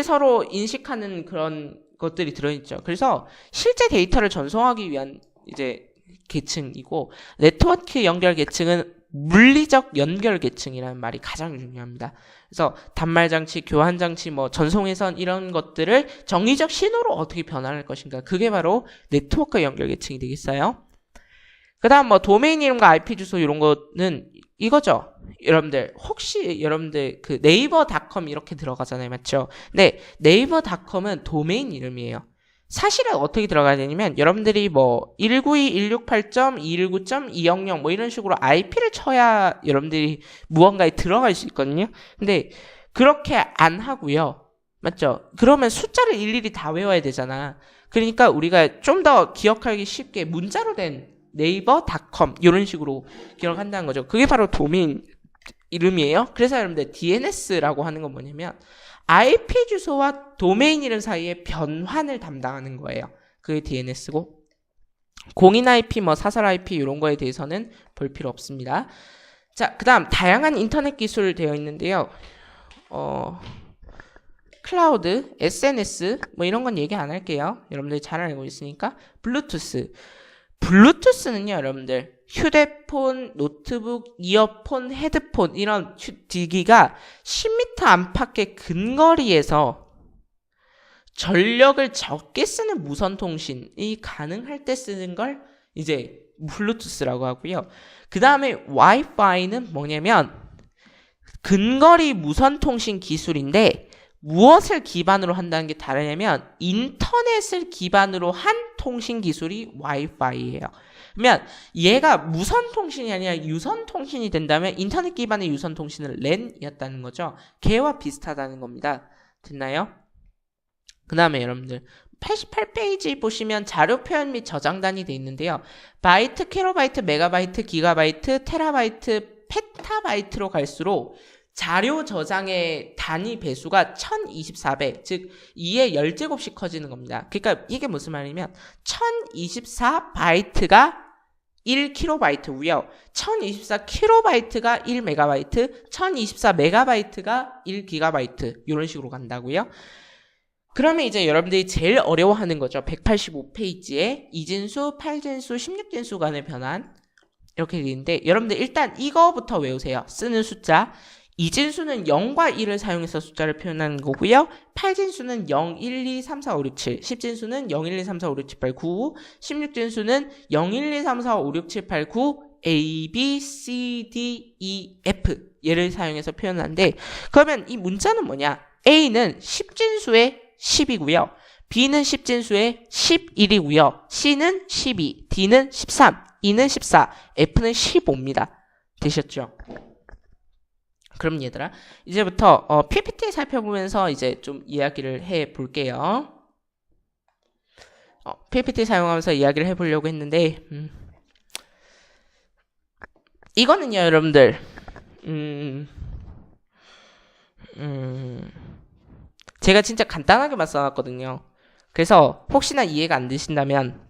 서로 인식하는 그런 것들이 들어있죠. 그래서 실제 데이터를 전송하기 위한 이제 계층이고, 네트워크 연결 계층은 물리적 연결 계층이라는 말이 가장 중요합니다. 그래서 단말장치, 교환장치, 전송회선 이런 것들을 정의적 신호로 어떻게 변환할 것인가. 그게 바로 네트워크 연결 계층이 되겠어요. 그 다음 도메인 이름과 IP 주소 이런 거는 이거죠. 혹시 여러분들 네이버닷컴 이렇게 들어가잖아요. 맞죠? 네, 네이버닷컴은 도메인 이름이에요. 사실은 어떻게 들어가야 되냐면 여러분들이 192.168.219.200 이런 식으로 IP를 쳐야 여러분들이 무언가에 들어갈 수 있거든요. 근데 그렇게 안 하고요. 맞죠? 그러면 숫자를 일일이 다 외워야 되잖아. 그러니까 우리가 좀 더 기억하기 쉽게 문자로 된 네이버닷컴 이런 식으로 기억한다는 거죠. 그게 바로 도메인 이름이에요. 그래서 여러분들 DNS라고 하는 건 뭐냐면 IP 주소와 도메인 이름 사이의 변환을 담당하는 거예요. 그게 DNS고, 공인 IP, 사설 IP 이런 거에 대해서는 볼 필요 없습니다. 자, 그 다음 다양한 인터넷 기술 되어 있는데요. 클라우드, SNS 이런 건 얘기 안 할게요. 여러분들이 잘 알고 있으니까. 블루투스는요, 여러분들 휴대폰, 노트북, 이어폰, 헤드폰 이런 기기가 10m 안팎의 근거리에서 전력을 적게 쓰는 무선 통신이 가능할 때 쓰는 걸 이제 블루투스라고 하고요. 그 다음에 와이파이는 뭐냐면 근거리 무선 통신 기술인데 무엇을 기반으로 한다는 게 다르냐면 인터넷을 기반으로 한 통신 기술이 와이파이예요. 그러면 얘가 무선 통신이 아니라 유선 통신이 된다면 인터넷 기반의 유선 통신은 랜이었다는 거죠. 걔와 비슷하다는 겁니다. 됐나요? 그 다음에 여러분들 88페이지 보시면 자료 표현 및 저장단이 되어 있는데요. 바이트, 킬로바이트, 메가바이트, 기가바이트, 테라바이트, 페타바이트로 갈수록 자료 저장의 단위 배수가 1024배, 즉 2의 10제곱씩 커지는 겁니다. 그러니까 이게 무슨 말이냐면 1024바이트가 1kb고요. 1024kb가 1MB, 1024MB가 1GB 이런 식으로 간다고요. 그러면 이제 여러분들이 제일 어려워하는 거죠. 185페이지에 이진수, 8진수, 16진수 간의 변환 이렇게 되는데 여러분들 일단 이거부터 외우세요. 쓰는 숫자. 이진수는 0과 1을 사용해서 숫자를 표현하는 거고요. 8진수는 0, 1, 2, 3, 4, 5, 6, 7. 10진수는 0, 1, 2, 3, 4, 5, 6, 7, 8, 9. 16진수는 0, 1, 2, 3, 4, 5, 6, 7, 8, 9. A, B, C, D, E, F. 얘를 사용해서 표현하는데 그러면 이 문자는 뭐냐? A는 10진수의 10이고요. B는 10진수의 11이고요. C는 12, D는 13, E는 14, F는 15입니다. 되셨죠? 그럼 얘들아, 이제부터 PPT 살펴보면서 이제 좀 이야기를 해 볼게요. PPT 사용하면서 이야기를 해보려고 했는데, 이거는요, 여러분들, 제가 진짜 간단하게만 써놨거든요. 그래서 혹시나 이해가 안 되신다면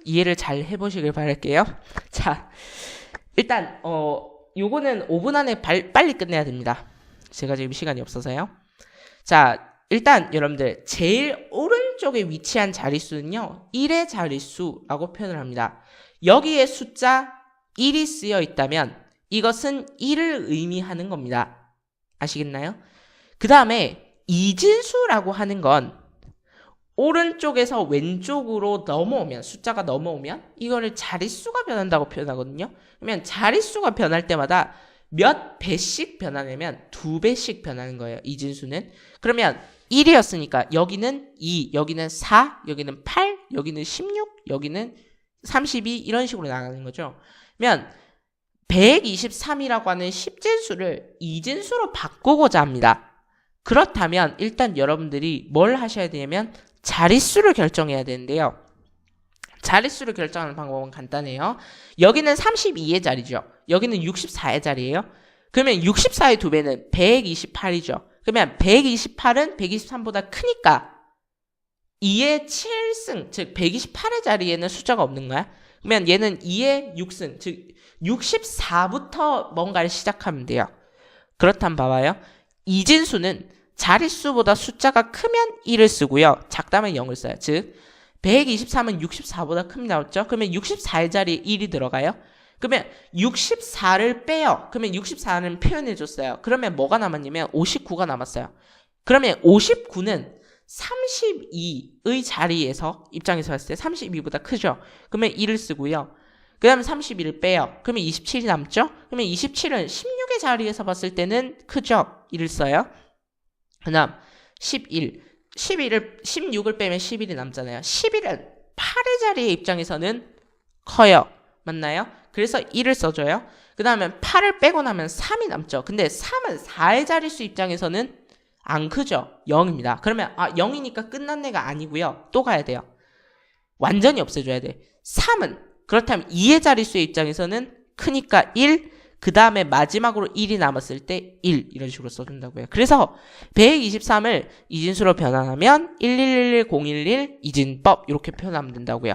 이해를 잘 해보시길 바랄게요. 자, 일단 요거는 5분 안에 빨리 끝내야 됩니다. 제가 지금 시간이 없어서요. 자, 일단 여러분들 제일 오른쪽에 위치한 자릿수는요 1의 자릿수라고 표현을 합니다. 여기에 숫자 1이 쓰여 있다면 이것은 1을 의미하는 겁니다. 아시겠나요? 그 다음에 이진수라고 하는 건 오른쪽에서 왼쪽으로 넘어오면, 숫자가 넘어오면 이거를 자릿수가 변한다고 표현하거든요. 그러면 자릿수가 변할 때마다 몇 배씩 변하냐면 2배씩 변하는 거예요. 이진수는. 그러면 1이었으니까 여기는 2, 여기는 4, 여기는 8, 여기는 16, 여기는 32 이런 식으로 나가는 거죠. 그러면 123이라고 하는 10진수를 이진수로 바꾸고자 합니다. 그렇다면 일단 여러분들이 뭘 하셔야 되냐면 자릿수를 결정해야 되는데요. 자릿수를 결정하는 방법은 간단해요. 여기는 32의 자리죠. 여기는 64의 자리예요. 그러면 64의 2배는 128이죠. 그러면 128은 123보다 크니까 2의 7승, 즉 128의 자리에는 숫자가 없는 거야. 그러면 얘는 2의 6승, 즉 64부터 뭔가를 시작하면 돼요. 그렇다면 봐봐요. 이진수는 자릿수보다 숫자가 크면 1을 쓰고요. 작다면 0을 써요. 즉 123은 64보다 큽니다. 나왔죠? 그러면 64의 자리에 1이 들어가요. 그러면 64를 빼요. 그러면 64는 표현해줬어요. 그러면 뭐가 남았냐면 59가 남았어요. 그러면 59는 32의 자리에서 입장에서 봤을 때 32보다 크죠. 그러면 1을 쓰고요. 그 다음에 31을 빼요. 그러면 27이 남죠? 그러면 27은 16의 자리에서 봤을 때는 크죠? 1을 써요. 그 다음 16을 빼면 11이 남잖아요. 11은 8의 자리의 입장에서는 커요. 맞나요? 그래서 1을 써줘요. 그 다음에 8을 빼고 나면 3이 남죠. 근데 3은 4의 자릿수 입장에서는 안 크죠. 0입니다. 그러면 0이니까 끝난 애가 아니고요. 또 가야 돼요. 완전히 없애줘야 돼. 3은 그렇다면 2의 자릿수의 입장에서는 크니까 1, 그 다음에 마지막으로 1이 남았을 때 1 이런 식으로 써준다고요. 그래서 123을 이진수로 변환하면 1111011 이진법 이렇게 표현하면 된다고요.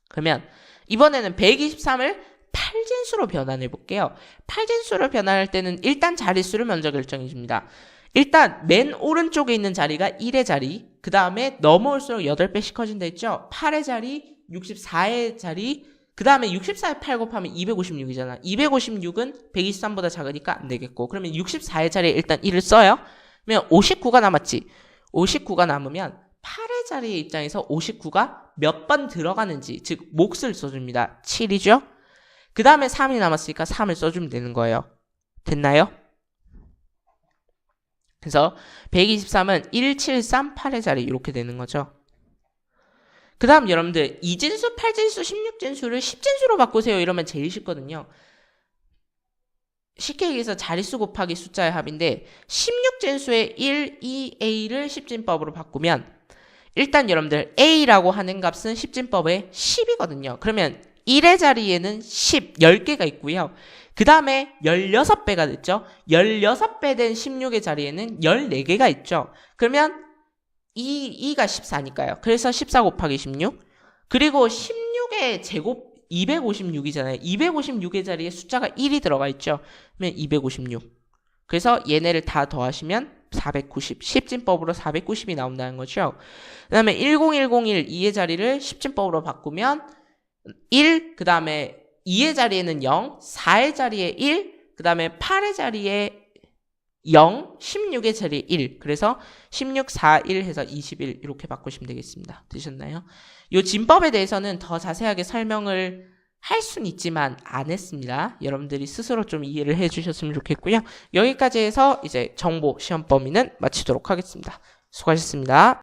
그러면 이번에는 123을 8진수로 변환해 볼게요. 8진수로 변환할 때는 일단 자릿수를 먼저 결정해 줍니다. 일단 맨 오른쪽에 있는 자리가 1의 자리, 그 다음에 넘어올수록 8배씩 커진다 했죠. 8의 자리, 64의 자리, 그 다음에 64에 8 곱하면 256이잖아. 256은 123보다 작으니까 안 되겠고, 그러면 64의 자리에 일단 1을 써요. 그러면 59가 남았지. 59가 남으면 8의 자리의 입장에서 59가 몇 번 들어가는지, 즉 몫을 써줍니다. 7이죠. 그 다음에 3이 남았으니까 3을 써주면 되는 거예요. 됐나요? 그래서 123은 1738의 자리 이렇게 되는 거죠. 그 다음 여러분들 2진수, 8진수, 16진수를 10진수로 바꾸세요. 이러면 제일 쉽거든요. 쉽게 얘기해서 자릿수 곱하기 숫자의 합인데 16진수의 1, 2a를 10진법으로 바꾸면 일단 여러분들 a라고 하는 값은 10진법의 10이거든요. 그러면 1의 자리에는 10개가 있고요. 그 다음에 16배가 됐죠. 16배 된 16의 자리에는 14개가 있죠. 그러면 2가 14니까요. 그래서 14 곱하기 16. 그리고 16의 제곱 256이잖아요. 256의 자리에 숫자가 1이 들어가 있죠. 그러면 256. 그래서 얘네를 다 더하시면 490. 10진법으로 490이 나온다는 거죠. 그 다음에 10101 2의 자리를 10진법으로 바꾸면 1, 그 다음에 2의 자리에는 0, 4의 자리에 1, 그 다음에 8의 자리에 0, 16의 자리에 1. 그래서 16, 4, 1 해서 21 이렇게 바꾸시면 되겠습니다. 되셨나요? 이 진법에 대해서는 더 자세하게 설명을 할 수는 있지만 안 했습니다. 여러분들이 스스로 좀 이해를 해주셨으면 좋겠고요. 여기까지 해서 이제 정보 시험 범위는 마치도록 하겠습니다. 수고하셨습니다.